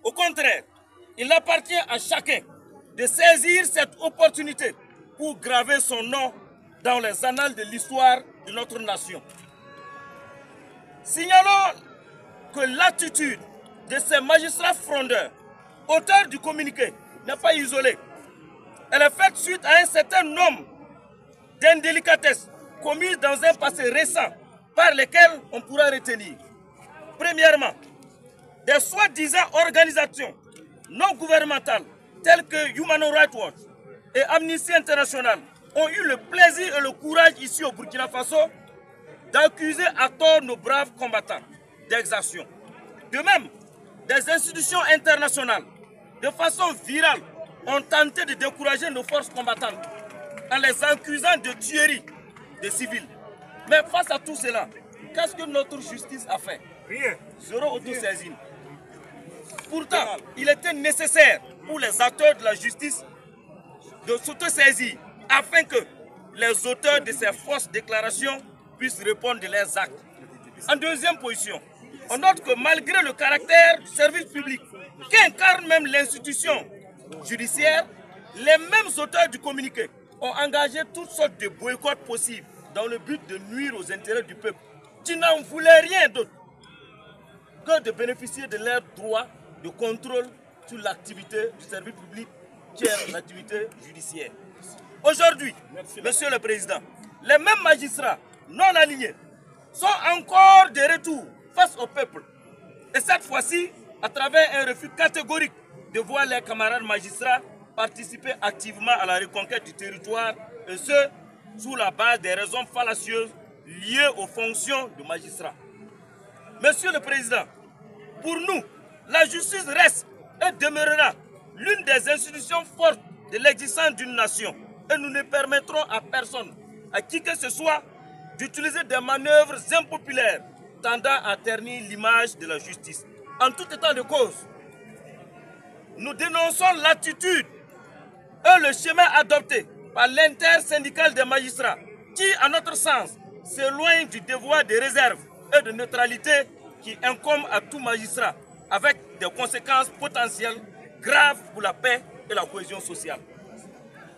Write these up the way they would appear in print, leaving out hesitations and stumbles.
Au contraire, il appartient à chacun de saisir cette opportunité pour graver son nom dans les annales de l'histoire de notre nation. Signalons que l'attitude de ces magistrats frondeurs, auteurs du communiqué, n'est pas isolée. Elle est faite suite à un certain nombre d'indélicatesses commises dans un passé récent par lesquelles on pourra retenir. Premièrement, des soi-disant organisations non gouvernementales telles que Human Rights Watch et Amnesty International ont eu le plaisir et le courage ici au Burkina Faso d'accuser à tort nos braves combattants d'exaction. De même, des institutions internationales, de façon virale, ont tenté de décourager nos forces combattantes en les accusant de tuerie des civils. Mais face à tout cela, qu'est-ce que notre justice a fait? Rien. Zéro autosaisine. Pourtant, il était nécessaire pour les acteurs de la justice de s'autosaisir afin que les auteurs de ces fausses déclarations puissent répondre de leurs actes. En deuxième position, on note que malgré le caractère du service public qu'incarne même l'institution judiciaire, les mêmes auteurs du communiqué ont engagé toutes sortes de boycotts possibles dans le but de nuire aux intérêts du peuple, qui n'en voulaient rien d'autre que de bénéficier de leurs droits de contrôle sur l'activité du service public qui est l'activité judiciaire. Aujourd'hui, Monsieur le Président, les mêmes magistrats non alignés sont encore de retour face au peuple. Et cette fois-ci, à travers un refus catégorique de voir les camarades magistrats participer activement à la reconquête du territoire, et ce, sous la base des raisons fallacieuses liées aux fonctions de magistrats. Monsieur le Président, pour nous, la justice reste et demeurera l'une des institutions fortes de l'existence d'une nation. Et nous ne permettrons à personne, à qui que ce soit, d'utiliser des manœuvres impopulaires tendant à ternir l'image de la justice. En tout état de cause, nous dénonçons l'attitude et le chemin adopté par l'intersyndicale des magistrats qui, à notre sens, s'éloigne du devoir de réserve et de neutralité qui incombe à tout magistrat, avec des conséquences potentielles graves pour la paix et la cohésion sociale.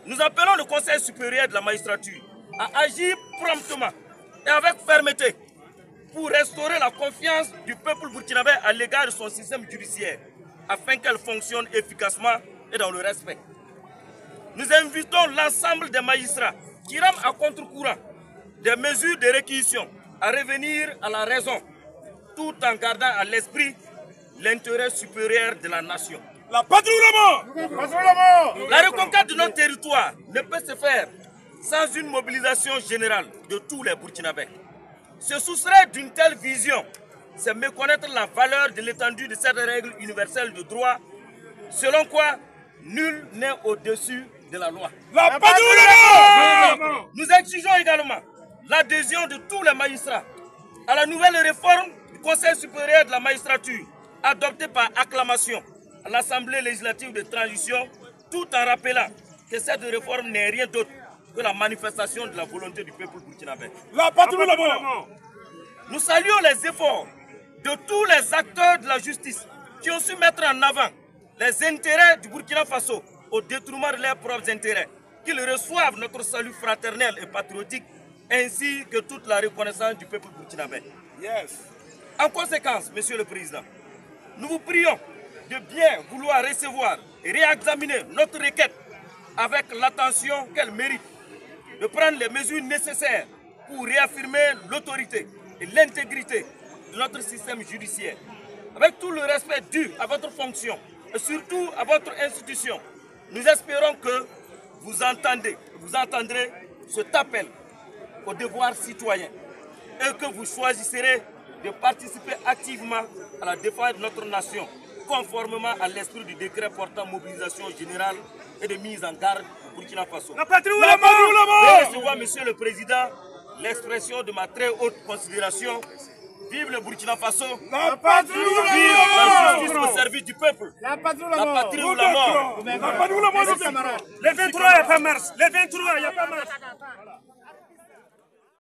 Nous appelons le Conseil supérieur de la magistrature à agir promptement et avec fermeté pour restaurer la confiance du peuple burkinabé à l'égard de son système judiciaire, afin qu'elle fonctionne efficacement et dans le respect. Nous invitons l'ensemble des magistrats qui rament à contre-courant des mesures de réquisition à revenir à la raison, tout en gardant à l'esprit l'intérêt supérieur de la nation. La patrie ou la mort! La reconquête de notre territoire ne peut se faire sans une mobilisation générale de tous les Burkinabés. Se soustraire d'une telle vision, c'est méconnaître la valeur de l'étendue de cette règle universelle de droit, selon quoi nul n'est au-dessus de la loi. La patrie ou la mort! Nous exigeons également l'adhésion de tous les magistrats à la nouvelle réforme du Conseil supérieur de la magistrature, adoptée par acclamation à l'Assemblée législative de transition, tout en rappelant que cette réforme n'est rien d'autre que la manifestation de la volonté du peuple burkinabé. La patrie ou la mort! Nous saluons les efforts de tous les acteurs de la justice qui ont su mettre en avant les intérêts du Burkina Faso au détriment de leurs propres intérêts, qu'ils reçoivent notre salut fraternel et patriotique, ainsi que toute la reconnaissance du peuple burkinabé. En conséquence, Monsieur le Président, nous vous prions de bien vouloir recevoir et réexaminer notre requête avec l'attention qu'elle mérite, de prendre les mesures nécessaires pour réaffirmer l'autorité et l'intégrité de notre système judiciaire, avec tout le respect dû à votre fonction et surtout à votre institution. Nous espérons que vous entendrez cet appel au devoir citoyen et que vous choisirez de participer activement à la défense de notre nation, conformément à l'esprit du décret portant mobilisation générale et de mise en garde au Burkina Faso. La patrie ou la mort! Je recevoir, Monsieur le Président, l'expression de ma très haute considération. Vive le Burkina Faso! La patrie ou la mort! Vive la justice au service du peuple! La patrie ou la La mort! patrie ou la mort! La patrie ou la mort! Camarades. Les 23, il n'y a pas mars. Les 23, il n'y a pas mars.